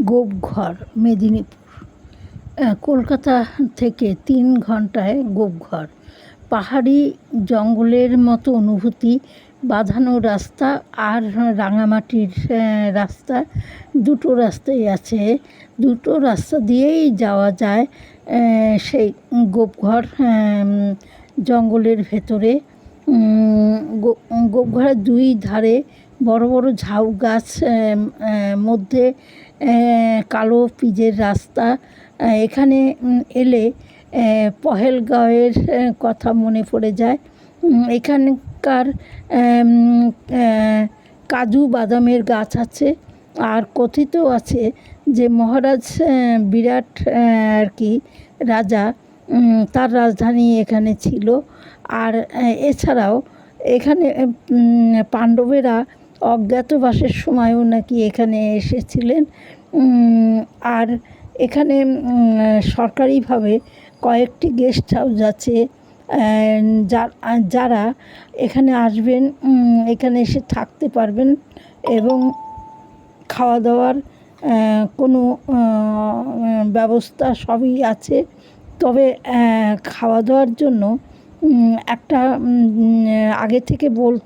গোপঘর, মেদিনীপুর। কলকাতা থেকে 3 ঘণ্টায় গোপঘর। পাহাড়ি জঙ্গলের মতো অনুভূতি, বাঁধানো রাস্তা আর রাঙামাটির রাস্তা, দুটো রাস্তাই আছে। দুটো রাস্তা দিয়েই যাওয়া যায় সেই গোপঘর জঙ্গলের ভেতরে। গোপঘরের 2 ধারে বড় বড় ঝাউ গাছ, মধ্যে কালো পিচের রাস্তা। এখানে এলে পহেলগাঁওয়ের কথা মনে পড়ে যায়। এখানকার কাজু বাদামের গাছ আছে। আর কথিত আছে যে মহারাজ বিরাট আর কি রাজা, তার রাজধানী এখানে ছিল। আর এছাড়াও এখানে পাণ্ডবেরা অজ্ঞাতবাসের সময়ও নাকি এখানে এসেছিলেন। আর এখানে সরকারিভাবে কয়েকটি গেস্ট হাউস আছে। যারা এখানে আসবেন এখানে এসে থাকতে পারবেন এবং খাওয়া দাওয়ার কোনো ব্যবস্থা সবই আছে। তবে খাওয়া দাওয়ার জন্য একটা আগে থেকে বলতে